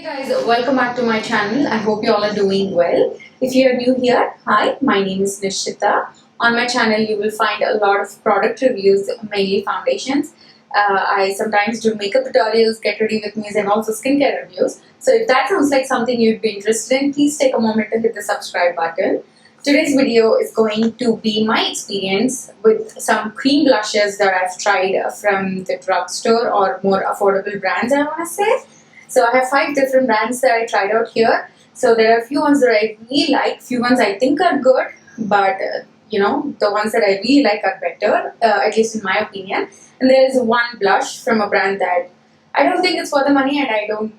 Guys, welcome back to my channel. I hope you all are doing well. If you are new here, hi, my name is Nishitha. On my channel, you will find a lot of product reviews, mainly foundations. I sometimes do makeup tutorials, get ready with me, and also skincare reviews. So if that sounds like something you'd be interested in, please take a moment to hit the subscribe button. Today's video is going to be my experience with some cream blushes that I've tried from the drugstore or more affordable brands, I want to say. So I have 5 different brands that I tried out here. So there are a few ones that I really like, few ones I think are good, but the ones that I really like are better, at least in my opinion. And there is one blush from a brand that I don't think it's worth the money, and I don't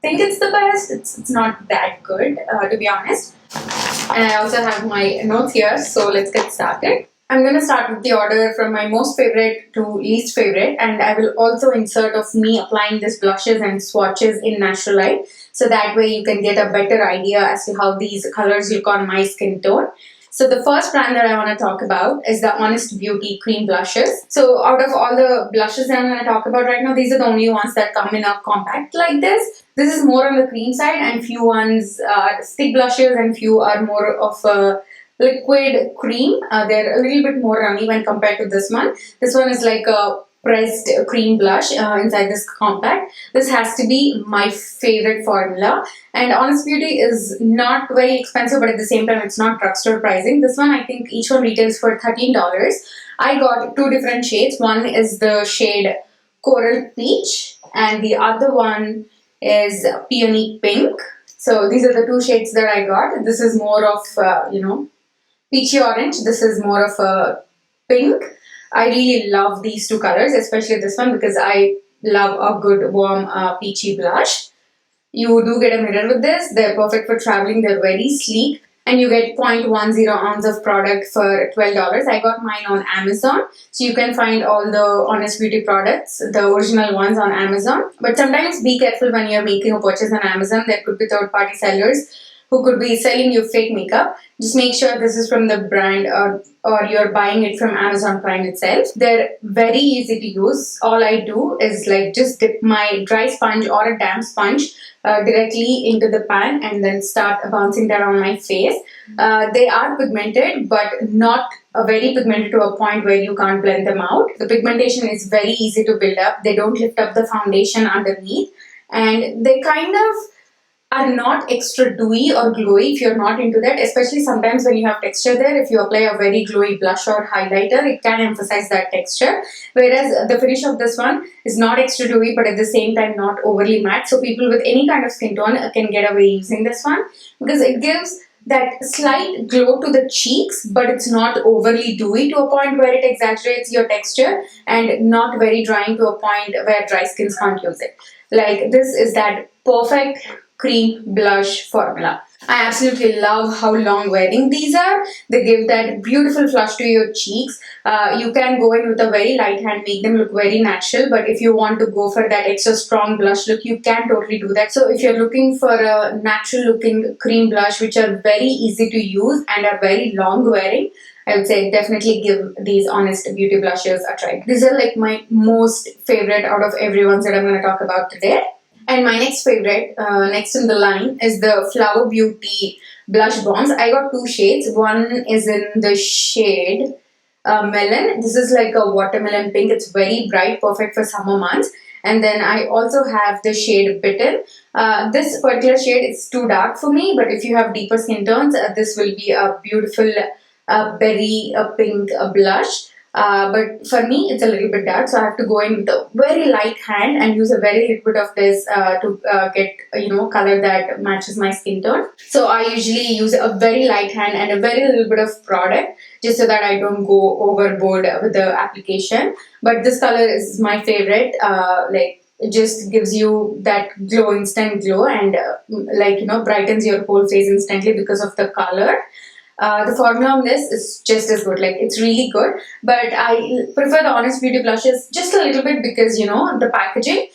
think it's the best. It's not that good, to be honest. And I also have my notes here, so let's get started. I'm going to start with the order from my most favorite to least favorite, and I will also insert of me applying these blushes and swatches in natural light, so that way you can get a better idea as to how these colors look on my skin tone. So the first brand that I want to talk about is the Honest Beauty cream blushes. So out of all the blushes that I'm going to talk about right now, these are the only ones that come in a compact like this. This is more on the cream side, and few ones are stick blushes and few are more of a liquid cream. They're a little bit more runny when compared to this one. This one is like a pressed cream blush inside this compact. This has to be my favorite formula. And Honest Beauty is not very expensive, but at the same time it's not drugstore pricing. This one, I think each one retails for $13. I got 2 different shades. One is the shade Coral Peach and the other one is Peony Pink. So these are the 2 shades that I got. This is more of peachy orange. This is more of a pink. I really love these 2 colors, especially this one, because I love a good warm peachy blush. You do get a mirror with this. They're perfect for traveling. They're very sleek. And you get 0.10 ounce of product for $12. I got mine on Amazon. So you can find all the Honest Beauty products, the original ones, on Amazon. But sometimes be careful when you're making a purchase on Amazon. There could be third-party sellers who could be selling you fake makeup. Just make sure this is from the brand, or you're buying it from Amazon Prime itself. They're very easy to use. All I do is like just dip my dry sponge or a damp sponge directly into the pan and then start bouncing that on my face. They are pigmented, but not very pigmented to a point where you can't blend them out. The pigmentation is very easy to build up. They don't lift up the foundation underneath, and they kind of are not extra dewy or glowy if you're not into that, especially sometimes when you have texture there. If you apply a very glowy blush or highlighter, it can emphasize that texture, whereas the finish of this one is not extra dewy but at the same time not overly matte, so people with any kind of skin tone can get away using this one because it gives that slight glow to the cheeks, but it's not overly dewy to a point where it exaggerates your texture, and not very drying to a point where dry skins can't use it. Like, this is that perfect cream blush formula. I absolutely love how long wearing these are. They give that beautiful flush to your cheeks. You can go in with a very light hand, make them look very natural, but if you want to go for that extra strong blush look, you can totally do that. So if you're looking for a natural looking cream blush which are very easy to use and are very long wearing, I would say definitely give these Honest Beauty blushes a try. These are like my most favorite out of every ones that I'm going to talk about today. And my next favorite, next in the line, is the Flower Beauty Blush Bombs. I got 2 shades. One is in the shade Melon. This is like a watermelon pink. It's very bright, perfect for summer months. And then I also have the shade Bitten. This particular shade is too dark for me, but if you have deeper skin tones, this will be a beautiful berry pink blush. But for me, it's a little bit dark, so I have to go in with a very light hand and use a very little bit of this to get color that matches my skin tone. So I usually use a very light hand and a very little bit of product, just so that I don't go overboard with the application. But this color is my favorite. It just gives you that glow, instant glow, and brightens your whole face instantly because of the color. The formula on this is just as good. Like, it's really good, but I prefer the Honest Beauty blushes just a little bit because the packaging.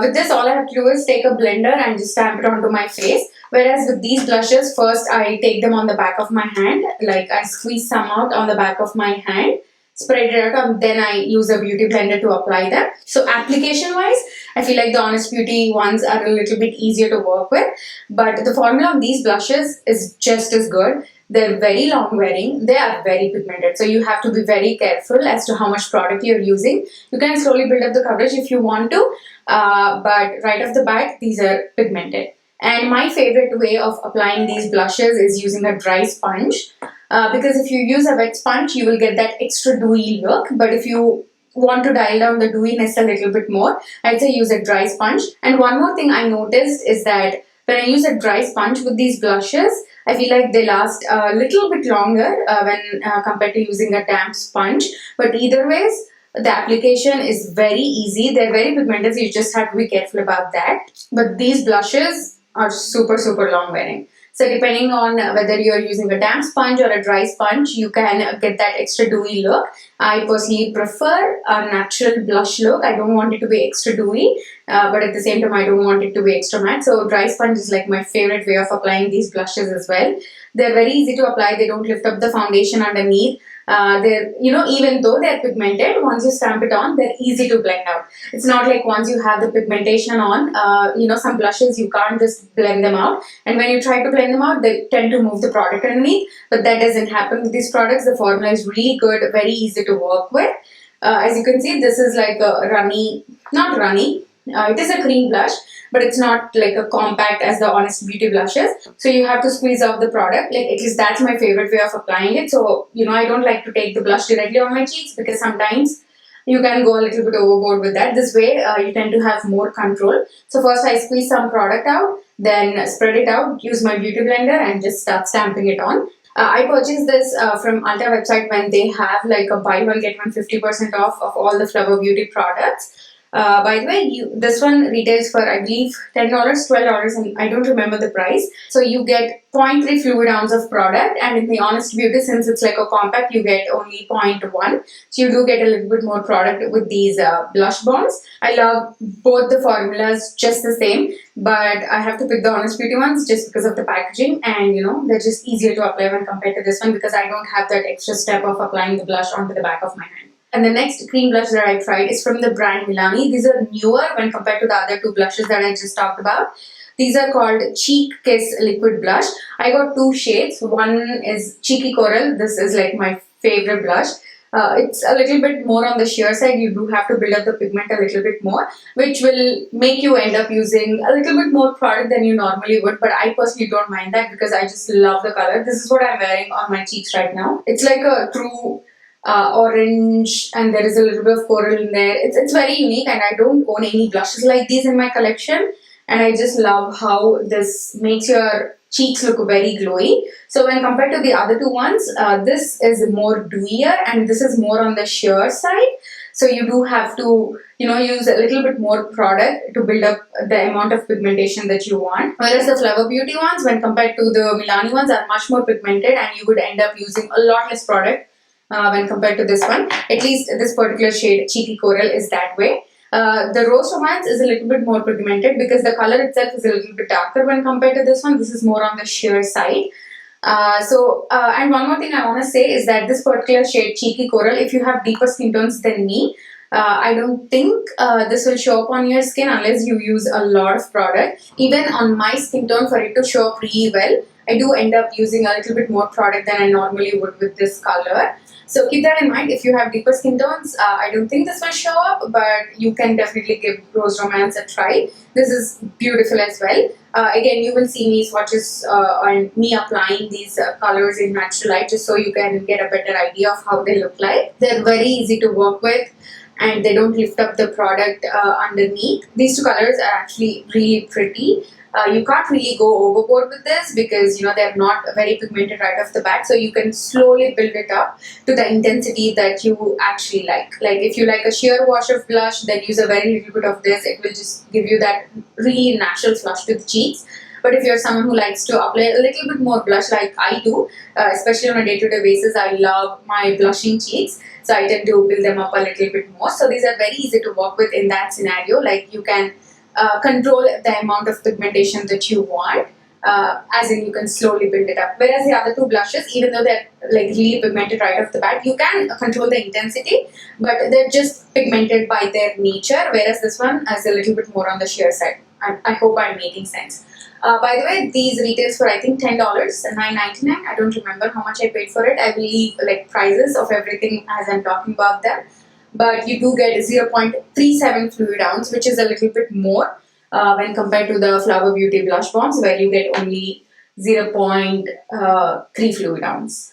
With this, all I have to do is take a blender and just stamp it onto my face. Whereas with these blushes, first I take them on the back of my hand. Like, I squeeze some out on the back of my hand, spread it out, and then I use a beauty blender to apply them. So application wise, I feel like the Honest Beauty ones are a little bit easier to work with, but the formula of these blushes is just as good. They're very long wearing, they are very pigmented, so you have to be very careful as to how much product you're using. You can slowly build up the coverage if you want to, but right off the bat, these are pigmented. And my favorite way of applying these blushes is using a dry sponge, because if you use a wet sponge, you will get that extra dewy look. But if you want to dial down the dewiness a little bit more, I'd say use a dry sponge. And one more thing I noticed is that when I use a dry sponge with these blushes, I feel like they last a little bit longer when compared to using a damp sponge. But either ways, the application is very easy. They're very pigmented, so you just have to be careful about that. But these blushes are super, super long wearing. So depending on whether you're using a damp sponge or a dry sponge, you can get that extra dewy look. I personally prefer a natural blush look. I don't want it to be extra dewy, but at the same time, I don't want it to be extra matte. So dry sponge is like my favorite way of applying these blushes as well. They're very easy to apply. They don't lift up the foundation underneath. They're, even though they're pigmented, once you stamp it on, they're easy to blend out. It's not like once you have the pigmentation on, some blushes, you can't just blend them out. And when you try to blend them out, they tend to move the product underneath. But that doesn't happen with these products. The formula is really good, very easy to work with. As you can see, this is like a not runny. It is a cream blush, but it's not like a compact as the Honest Beauty blushes. So you have to squeeze out the product. Like, at least that's my favorite way of applying it. So, I don't like to take the blush directly on my cheeks, because sometimes you can go a little bit overboard with that. This way, you tend to have more control. So first I squeeze some product out, then spread it out, use my beauty blender, and just start stamping it on. I purchased this from Ulta website when they have like a buy one get one 50% off of all the Flower Beauty products. By the way, this one retails for, I believe, $10, $12, and I don't remember the price. So you get 0.3 fluid ounce of product, and in the Honest Beauty, since it's like a compact, you get only 0.1. So you do get a little bit more product with these blush bombs. I love both the formulas just the same, but I have to pick the Honest Beauty ones just because of the packaging, and they're just easier to apply when compared to this one, because I don't have that extra step of applying the blush onto the back of my hand. And the next cream blush that I tried is from the brand Milani. These are newer when compared to the other two blushes that I just talked about. These are called Cheek Kiss Liquid Blush. I got two shades. One is Cheeky Coral. This is like my favorite blush. It's a little bit more on the sheer side. You do have to build up the pigment a little bit more, which will make you end up using a little bit more product than you normally would. But I personally don't mind that, because I just love the color. This is what I'm wearing on my cheeks right now. It's like a true orange, and there is a little bit of coral in there. It's very unique, and I don't own any blushes like these in my collection, and I just love how this makes your cheeks look very glowy. So when compared to the other two ones, this is more dewier, and this is more on the sheer side. So you do have to use a little bit more product to build up the amount of pigmentation that you want. Whereas the Flower Beauty ones, when compared to the Milani ones, are much more pigmented, and you would end up using a lot less product when compared to this one. At least this particular shade, Cheeky Coral, is that way. The Rose Romance is a little bit more pigmented, because the color itself is a little bit darker when compared to this one. This is more on the sheer side. And one more thing I want to say is that this particular shade, Cheeky Coral, if you have deeper skin tones than me, I don't think this will show up on your skin unless you use a lot of product. Even on my skin tone, for it to show up really well, I do end up using a little bit more product than I normally would with this color. So keep that in mind. If you have deeper skin tones, I don't think this will show up, but you can definitely give Rose Romance a try. This is beautiful as well. Again, you will see me swatches on me applying these colors in natural light, just so you can get a better idea of how they look like. They're very easy to work with, and they don't lift up the product underneath. These two colors are actually really pretty. You can't really go overboard with this, because they're not very pigmented right off the bat, so you can slowly build it up to the intensity that you actually like. Like, if you like a sheer wash of blush, then use a very little bit of this. It will just give you that really natural flush to the cheeks. But if you're someone who likes to apply a little bit more blush like I do, especially on a day-to-day basis, I love my blushing cheeks, so I tend to build them up a little bit more. So these are very easy to work with in that scenario. Like, you can control the amount of pigmentation that you want. as in you can slowly build it up. Whereas the other two blushes, even though they're like really pigmented right off the bat, you can control the intensity, but they're just pigmented by their nature, whereas this one is a little bit more on the sheer side. I hope I'm making sense. By the way, these retails for I think $10 and $9.99. I don't remember how much I paid for it. I will leave like prices of everything as I'm talking about them. But you do get 0.37 fluid ounce, which is a little bit more when compared to the Flower Beauty blush bombs, where you get only 0.3 fluid ounce.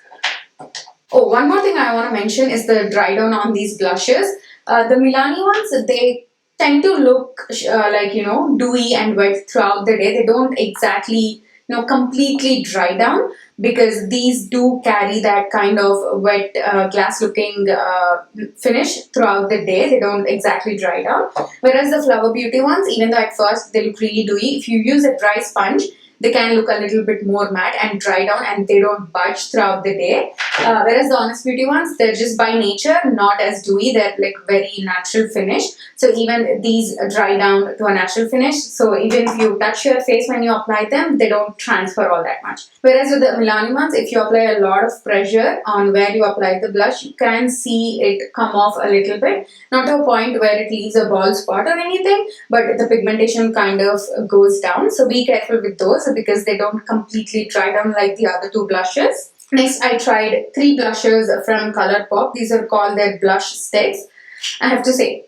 Oh, one more thing I want to mention is the dry down on these blushes. The Milani ones, they tend to look like, dewy and wet throughout the day. They don't exactly, completely dry down, because these do carry that kind of wet glass looking finish throughout the day. They don't exactly dry down. Whereas the Flower Beauty ones, even though at first they look really dewy, if you use a dry sponge, they can look a little bit more matte and dry down, and they don't budge throughout the day. Whereas the Honest Beauty ones, they're just by nature not as dewy. They're like very natural finish. So even these dry down to a natural finish. So even if you touch your face when you apply them, they don't transfer all that much. Whereas with the Milani ones, if you apply a lot of pressure on where you apply the blush, you can see it come off a little bit. Not to a point where it leaves a bald spot or anything, but the pigmentation kind of goes down. So be careful with those, because they don't completely dry down like the other two blushes. Next, I tried 3 blushes from ColourPop. These are called their blush stix. I have to say,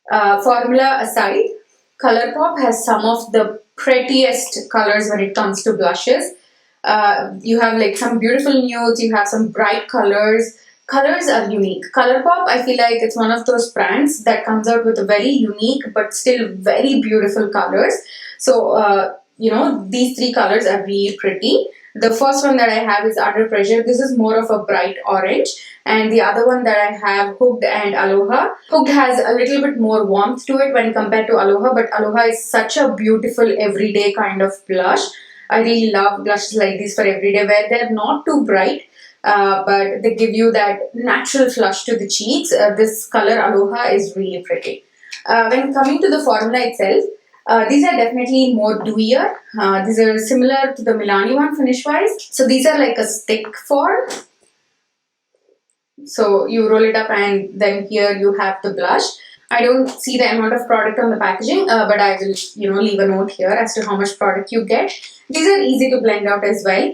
formula aside, ColourPop has some of the prettiest colors when it comes to blushes. You have like some beautiful nudes, you have some bright colors. Colors are unique. ColourPop, I feel like it's one of those brands that comes out with a very unique but still very beautiful colors. So, these 3 colors are really pretty. The first one that I have is Under Pressure. This is more of a bright orange. And the other one that I have, Hooked and Aloha. Hooked has a little bit more warmth to it when compared to Aloha, but Aloha is such a beautiful everyday kind of blush. I really love blushes like these for everyday, where they're not too bright, but they give you that natural flush to the cheeks. This color Aloha is really pretty. When coming to the formula itself, these are definitely more dewier. These are similar to the Milani one finish wise. So these are like a stick form. So you roll it up and then here you have the blush. I don't see the amount of product on the packaging, but I will, leave a note here as to how much product you get. These are easy to blend out as well.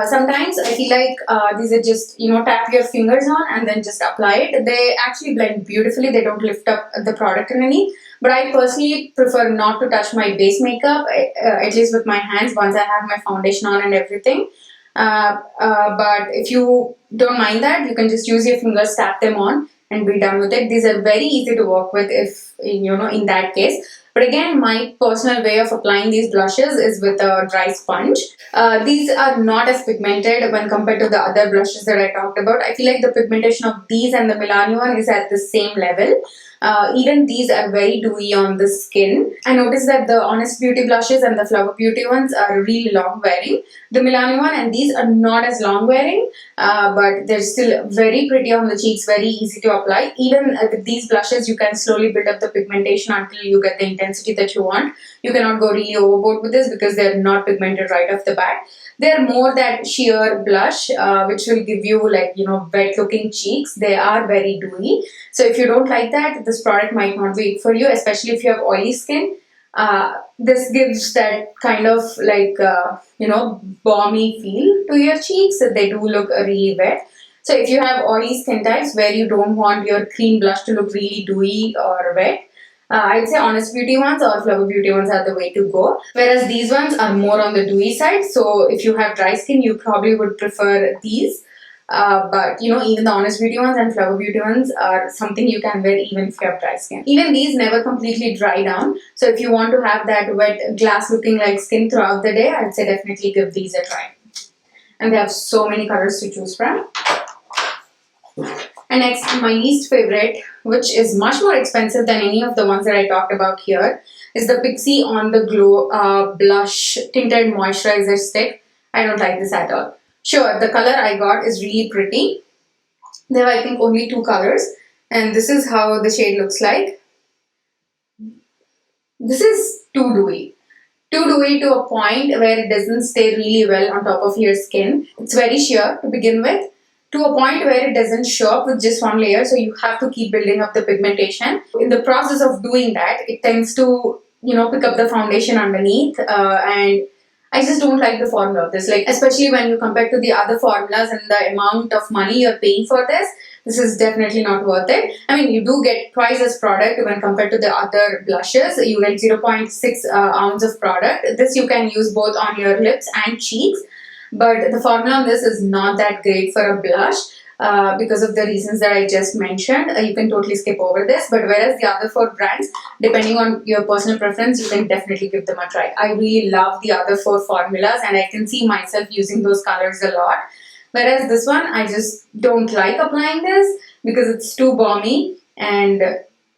Sometimes I feel like these are just, tap your fingers on and then just apply it. They actually blend beautifully. They don't lift up the product underneath. But I personally prefer not to touch my base makeup, at least with my hands, once I have my foundation on and everything. But if you don't mind that, you can just use your fingers, tap them on, and be done with it. These are very easy to work with if, in that case. But again, my personal way of applying these blushes is with a dry sponge. These are not as pigmented when compared to the other blushes that I talked about. I feel like the pigmentation of these and the Milani one is at the same level. Even these are very dewy on the skin. I noticed that the Honest Beauty blushes and the Flower Beauty ones are really long wearing. The Milani one and these are not as long wearing, but they're still very pretty on the cheeks, very easy to apply. Even with these blushes, you can slowly build up the pigmentation until you get the intensity that you want. You cannot go really overboard with this because they're not pigmented right off the bat. They're more that sheer blush, which will give you like, wet looking cheeks. They are very dewy. So if you don't like that, this product might not be for you, especially if you have oily skin. This gives that kind of like, balmy feel to your cheeks. They do look really wet. So if you have oily skin types where you don't want your cream blush to look really dewy or wet, I'd say Honest Beauty ones or Flower Beauty ones are the way to go. Whereas these ones are more on the dewy side. So if you have dry skin, you probably would prefer these. But even the Honest Beauty ones and Flower Beauty ones are something you can wear even if you have dry skin. Even these never completely dry down. So if you want to have that wet glass looking like skin throughout the day, I'd say definitely give these a try. And they have so many colors to choose from. And next, my least favorite, which is much more expensive than any of the ones that I talked about here, is the Pixi On The Glow Blush Tinted Moisturizer Stick. I don't like this at all. Sure, the color I got is really pretty. There are, I think, only 2 colors. And this is how the shade looks like. This is too dewy. too dewy to a point where it doesn't stay really well on top of your skin. It's very sheer to begin with, to a point where it doesn't show up with just one layer, so you have to keep building up the pigmentation. In the process of doing that, it tends to, pick up the foundation underneath, and I just don't like the formula of this. Like, especially when you compare to the other formulas and the amount of money you're paying for this is definitely not worth it. I mean, you do get twice as product when compared to the other blushes. You get 0.6 ounce of product. This you can use both on your lips and cheeks. But the formula on this is not that great for a blush because of the reasons that I just mentioned. You can totally skip over this. But whereas the other 4 brands, depending on your personal preference, you can definitely give them a try. I really love the other 4 formulas and I can see myself using those colors a lot. Whereas this one, I just don't like applying this because it's too balmy and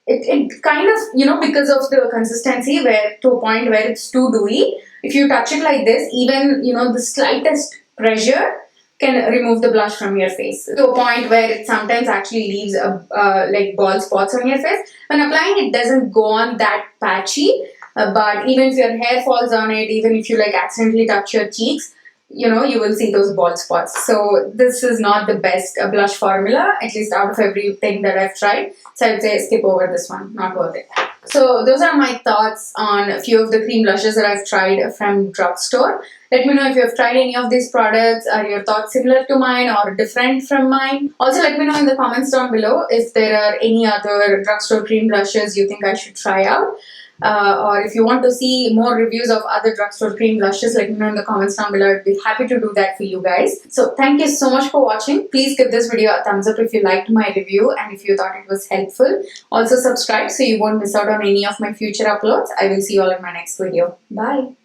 it kind of, because of the consistency where to a point where it's too dewy. If you touch it like this, even, the slightest pressure can remove the blush from your face to a point where it sometimes actually leaves like bald spots on your face. When applying, it doesn't go on that patchy, but even if your hair falls on it, even if you like accidentally touch your cheeks, you will see those bald spots. So this is not the best blush formula, at least out of everything that I've tried. So I would say skip over this one, not worth it. So those are my thoughts on a few of the cream blushes that I've tried from drugstore. Let me know if you have tried any of these products. Are your thoughts similar to mine or different from mine? Also, let me know in the comments down below if there are any other drugstore cream blushes you think I should try out. Or if you want to see more reviews of other drugstore cream blushes, let me know in the comments down below. I'd be happy to do that for you guys. So thank you so much for watching. Please give this video a thumbs up if you liked my review and if you thought it was helpful. Also subscribe so you won't miss out on any of my future uploads. I will see you all in my next video. Bye.